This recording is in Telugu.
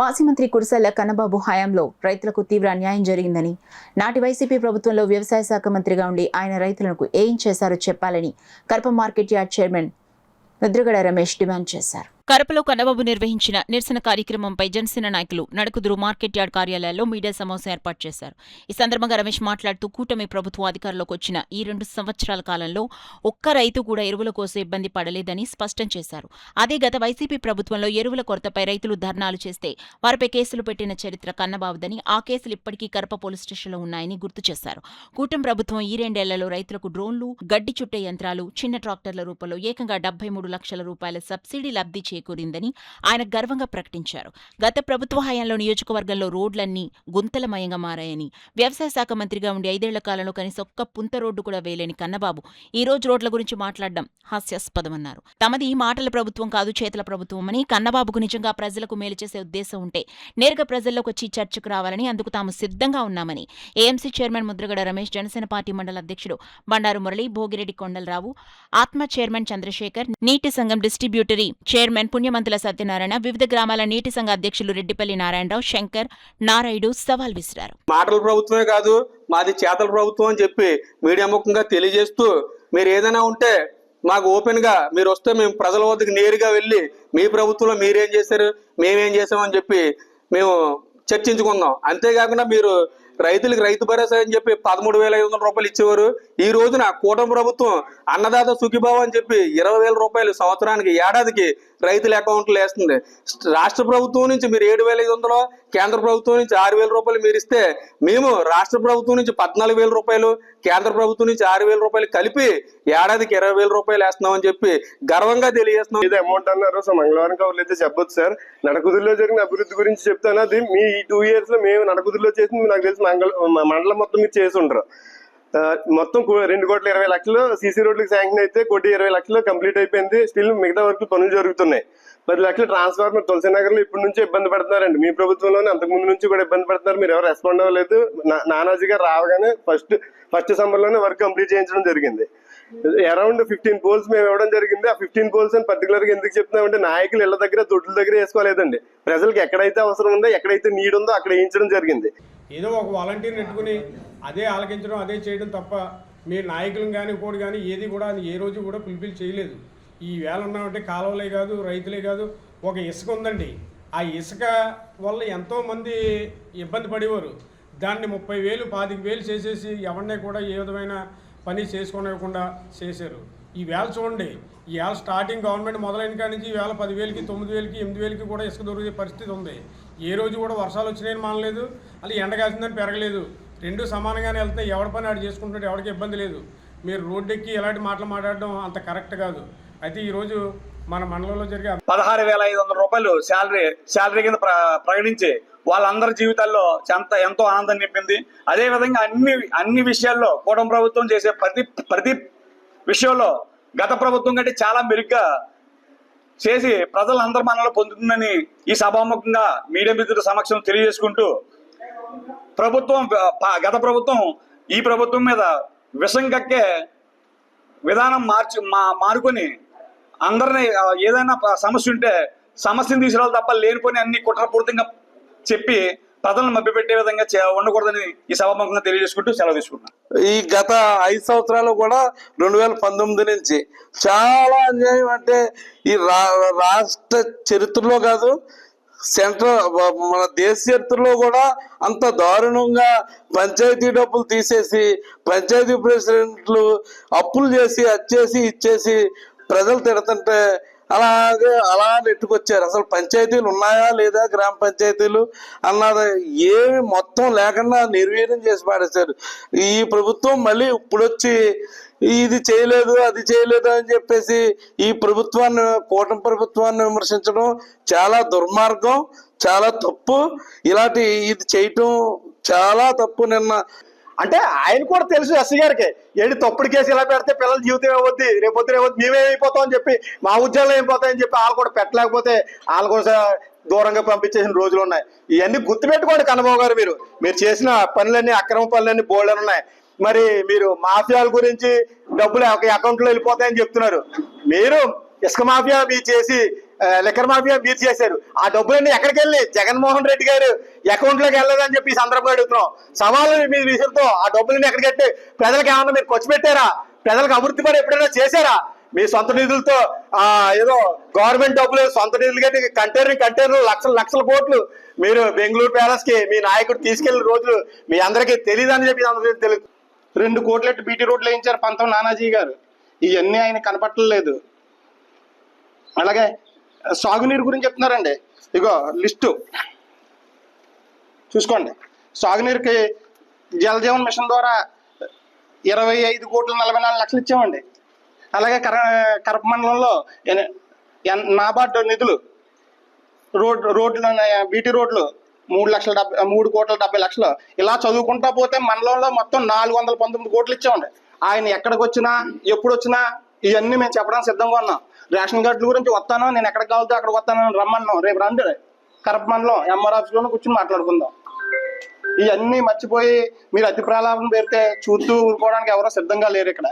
మాజీ మంత్రి కుడిసెల్ల కన్నబాబు హయాంలో రైతులకు తీవ్ర అన్యాయం జరిగిందని, నాటి వైసీపీ ప్రభుత్వంలో వ్యవసాయ శాఖ మంత్రిగా ఉండి ఆయన రైతులకు ఏం చేశారో చెప్పాలని Kadapa market yard chairman Mudragada Ramesh demand చేశారు. కడపలో కన్నబాబు నిర్వహించిన నిరసన కార్యక్రమంపై జనసేన నాయకులు నడుకుదురు మార్కెట్ యార్డ్ కార్యాలయాల్లో మీడియా సమావేశం ఏర్పాటు చేశారు. ఈ సందర్భంగా రమేష్ మాట్లాడుతూ కూటమి ప్రభుత్వం అధికారంలోకి వచ్చిన ఈ 2 సంవత్సరాల కాలంలో ఒక్క రైతు కూడా ఎరువుల కోసం ఇబ్బంది పడలేదని స్పష్టం చేశారు. అదే గత వైసీపీ ప్రభుత్వంలో ఎరువుల కొరతపై రైతులు ధర్నాలు చేస్తే వారిపై కేసులు పెట్టిన చరిత్ర కన్నబాబుదని, ఆ కేసులు ఇప్పటికీ కడప పోలీస్ స్టేషన్లో ఉన్నాయని గుర్తు చేశారు. కూటమి ప్రభుత్వం ఈ 2 ఏళ్లలో రైతులకు డ్రోన్లు, గడ్డి చుట్టే యంత్రాలు, చిన్న ట్రాక్టర్ల రూపంలో ఏకంగా 73 లక్షల రూపాయల సబ్సిడీ లబ్ధి చేకూరిందని ఆయన గర్వంగా ప్రకటించారు. గత ప్రభుత్వ హయాంలో నియోజకవర్గంలో రోడ్లన్నీ గుంతలమయంగా మారాయని, వ్యవసాయ శాఖ మంత్రిగా ఉండి 5 ఏళ్ల కాలంలో కనీసం ఒక్క పుంత రోడ్డు కూడా వేయలేని కన్నబాబు ఈ రోజు రోడ్ల గురించి మాట్లాడడం హాస్యాస్పదమన్నారు. తమది మాటల ప్రభుత్వం కాదు, చేతల ప్రభుత్వం అని, కన్నబాబుకు నిజంగా ప్రజలకు మేలు చేసే ఉద్దేశం ఉంటే నేరుగా ప్రజల్లోకి వచ్చి చర్చకు రావాలని, అందుకు తాము సిద్ధంగా ఉన్నామని AMC chairman Mudragada Ramesh, Janasena party మండల అధ్యక్షుడు బండారు మురళి, భోగిరెడ్డి కొండలరావు, ఆత్మ చైర్మన్ చంద్రశేఖర్, నీటి సంఘం డిస్ట్రిబ్యూటరీ చైర్మన్ పుణ్యమంతుల సత్యనారాయణ, వివిధ గ్రామాల నీటి సంఘ అధ్యక్షులు రెడ్డిపల్లి నారాయణరావు, శంకర్, నారాయుడు సవాల్ విసిరారు. మాటల ప్రభుత్వమే కాదు, మాది చేతల ప్రభుత్వం అని చెప్పి మీడియా ముఖంగా తెలియజేస్తూ, మీరు ఏదైనా ఉంటే మాకు ఓపెన్ గా మీరు వస్తే మేము ప్రజల వద్దకు నేరుగా వెళ్ళి మీ ప్రభుత్వంలో మీరేం చేశారు, మేమేం చేసామని చెప్పి మేము చర్చించుకుందాం. అంతేకాకుండా మీరు రైతులకు రైతు భరోసా అని చెప్పి 13,500 రూపాయలు ఇచ్చేవారు. ఈ రోజున కూటమి ప్రభుత్వం అన్నదాత సుఖీభావ అని చెప్పి 20,000 రూపాయలు సంవత్సరానికి, ఏడాదికి రైతుల అకౌంట్లో వేస్తుంది. రాష్ట్ర ప్రభుత్వం నుంచి మీరు 7,500, కేంద్ర ప్రభుత్వం నుంచి 6,000 రూపాయలు మీరు ఇస్తే, మేము రాష్ట్ర ప్రభుత్వం నుంచి 14,000 రూపాయలు, కేంద్ర ప్రభుత్వం నుంచి 6,000 రూపాయలు కలిపి ఏడాదికి 20,000 రూపాయలు వేస్తున్నామని చెప్పి గర్వంగా తెలియజేస్తున్నాం. ఇది అమౌంట్ అన్నారు. సో మంగళవారం కవర్లు అయితే చెప్పొచ్చు సార్. నడకుదురులో జరిగిన అభివృద్ధి గురించి చెప్తాను. అది మీ ఈ 2 years లో మేము నడకుదురులో చేసింది నాకు తెలిసి మండలం మొత్తం మీరు చేసి ఉంటారు. మొత్తం 2,20,00,000 సీసీ రోడ్లకు శాంక్షన్ అయితే 1,20,00,000 కంప్లీట్ అయిపోయింది. స్టిల్ మిగతా వరకు పనులు జరుగుతున్నాయి. 10 లక్షల ట్రాన్స్ఫార్మర్ తులసినగర్ లో ఇప్పటి నుంచి ఇబ్బంది పడుతున్నారండి. మీ ప్రభుత్వంలోనే అంతకుముందు నుంచి కూడా ఇబ్బంది పడుతున్నారు. మీరు ఎవరు రెస్పాండ్ అవ్వలేదు. నానాజీ గారు రావగానే ఫస్ట్ సమ్మర్ లోనే వర్క్ కంప్లీట్ చేయించడం జరిగింది. అరౌండ్ 15 పోల్స్ మేము ఇవ్వడం జరిగింది. ఆ 15 పోల్స్ అని పర్టికులర్ గా ఎందుకు చెప్తున్నామంటే, నాయకులు ఇళ్ల దగ్గర దొడ్ల దగ్గర వేసుకోలేదండి. ప్రజలకు ఎక్కడైతే అవసరం ఉందో, ఎక్కడైతే నీడ్ ఉందో అక్కడ వేయించడం జరిగింది. ఏదో ఒక వాలంటీర్ని పెట్టుకుని అదే ఆలకించడం, అదే చేయడం తప్ప మీరు నాయకులను కానీ ఇంకోటి కానీ ఏది కూడా ఏ రోజు కూడా ఫుల్ఫిల్ చేయలేదు. ఈ వేళ ఉన్నామంటే కాలువలే కాదు, రైతులే కాదు, ఒక ఇసుక ఉందండి. ఆ ఇసుక వల్ల ఎంతోమంది ఇబ్బంది పడేవారు. దాన్ని 30,000, 25,000 చేసేసి ఎవరినే కూడా ఏ విధమైన పని చేసుకోనివ్వకుండా చేశారు. ఈ వేళ చూడండి, ఈ వేళ స్టార్టింగ్ గవర్నమెంట్ మొదలైన కాడి నుంచి ఈ వేళ 10,000కి, 9,000కి, 8,000కి కూడా ఇసుక దొరికే పరిస్థితి ఉంది. ఏ రోజు కూడా వర్షాలు వచ్చినాయని మానలేదు, అది ఎండ కాసిందని పెరగలేదు. 2 సమానంగానే వెళ్తాయి. ఎవరి పని ఆడు చేసుకుంటుంటే ఎవరికి ఇబ్బంది లేదు. మీరు రోడ్డెక్కి ఎలాంటి మాటలు మాట్లాడడం అంత కరెక్ట్ కాదు. అయితే ఈరోజు మన మండలంలో జరిగే 16,500 రూపాయలు శాలరీ కింద ప్రకటించి వాళ్ళందరి జీవితాల్లో ఎంతో ఆనందం నింపింది. అదేవిధంగా అన్ని విషయాల్లో కూటమి ప్రభుత్వం చేసే ప్రతి విషయంలో గత ప్రభుత్వం కంటే చాలా మెరుగ్గా చేసి ప్రజలందరి మనలో పొందుతుందని ఈ సభాముఖంగా మీడియా మిత్రుల సమక్షం తెలియజేసుకుంటూ, గత ప్రభుత్వం ఈ ప్రభుత్వం మీద విషం కక్కే విధానం మారుకొని అందరినీ ఏదైనా సమస్య ఉంటే సమస్యను తీసుకురావాలి తప్ప లేనిపోని అన్ని కుట్రపూరితంగా చెప్పి ప్రజలను మభ్యపెట్టే విధంగా ఉండకూడదని ఈ సభాముఖంగా తెలియజేసుకుంటూ సెలవు తీసుకుంటున్నాను. ఈ గత 5 సంవత్సరాలు కూడా 2019 నుంచి చాలా అన్యాయం. అంటే ఈ రాష్ట్ర చరిత్రలో కాదు, మన దేశ చరిత్రలో కూడా అంత దారుణంగా పంచాయతీ డబ్బులు తీసేసి, పంచాయతీ ప్రెసిడెంట్లు అప్పులు చేసి, అచ్చేసి ఇచ్చేసి ప్రజలు తిడుతుంటే అలా నెట్టుకొచ్చారు. అసలు పంచాయతీలు ఉన్నాయా లేదా, గ్రామ పంచాయతీలు అన్నది ఏమి మొత్తం లేకుండా నిర్వీర్యం చేసి పాడేశారు. ఈ ప్రభుత్వం మళ్ళీ ఇప్పుడొచ్చి ఇది చేయలేదు, అది చేయలేదు అని చెప్పేసి ఈ ప్రభుత్వాన్ని, కూటమి ప్రభుత్వాన్ని విమర్శించడం చాలా దుర్మార్గం, చాలా తప్పు. ఇది చేయటం చాలా తప్పు. నిన్న అంటే ఆయన కూడా తెలుసు ఎస్సీ గారికి, ఏంటి తప్పుడు కేసు ఇలా పెడితే పిల్లల జీవితం ఏమవుద్ది, రేపొద్దున ఏమవుద్ది, మేమే అయిపోతామని చెప్పి, మా ఉద్యోగాలు అయిపోతాయని చెప్పి వాళ్ళు కూడా పెట్టలేకపోతే వాళ్ళు కూడా దూరంగా పంపించేసిన రోజులు ఉన్నాయి. ఇవన్నీ గుర్తుపెట్టుకోండి కన్నబాబు గారు. మీరు చేసిన పనులన్నీ, అక్రమ పనులన్నీ బోల్డని ఉన్నాయి. మరి మీరు మాఫియాల గురించి డబ్బులు అకౌంట్లో వెళ్ళిపోతాయని చెప్తున్నారు. మీరు ఇసుక మాఫియా మీరు చేసి లిక్కర్ మాఫియా మీరు చేశారు. ఆ డబ్బులన్నీ ఎక్కడికి వెళ్ళి జగన్మోహన్ రెడ్డి గారు అకౌంట్ లోకి వెళ్ళదని చెప్పి ఈ సందర్భంగా అడుగుతున్నాం. సవాళ్ళు మీరు విసురుతో ఆ డబ్బులన్నీ ఎక్కడికి పెట్టి ప్రజలకు ఏమన్నా మీరు ఖర్చు పెట్టారా? ప్రజలకు అభివృద్ధి పని ఎప్పుడైనా చేశారా? మీ సొంత నిధులతో ఏదో గవర్నమెంట్ డబ్బులు సొంత నిధులు కట్టి కంటైనర్ లక్షల కోట్లు మీరు బెంగళూరు ప్యాలెస్ కి మీ నాయకుడు తీసుకెళ్లిన రోజులు మీ అందరికీ తెలియదని చెప్పి అందరికీ తెలియదు. 2 కోట్లెట్టు బీటీ రోడ్లు వేయించారు పంతం నానాజీ గారు. ఇవన్నీ ఆయన కనపట్టలేదు. అలాగే సాగునీరు గురించి చెప్తున్నారండి. ఇగో లిస్టు చూసుకోండి. సాగునీరుకి జల్ జీవన్ మిషన్ ద్వారా 25,44,00,000 ఇచ్చామండి. అలాగే కరప మండలంలో నాబార్డు నిధులు రోడ్లు బీటీ రోడ్లు 3,70,00,000. ఇలా చదువుకుంటా పోతే మండలంలో మొత్తం 419 కోట్లు ఇచ్చామండి. ఆయన ఎక్కడికి వచ్చినా ఎప్పుడు వచ్చినా ఇవన్నీ మేము చెప్పడానికి సిద్ధంగా ఉన్నాం. రేషన్ కార్డుల గురించి వస్తాను, నేను ఎక్కడికి కావాలితే అక్కడికి వస్తాను రమ్మన్నాం. రేపు రండి కరప మండలం ఎంఆర్ ఆఫీస్లోనే కూర్చొని మాట్లాడుకుందాం. ఇవన్నీ మర్చిపోయి మీరు అతి ప్రలాభం పెడితే చూస్తూ ఊరుకోవడానికి ఎవరో సిద్ధంగా లేరు ఇక్కడ.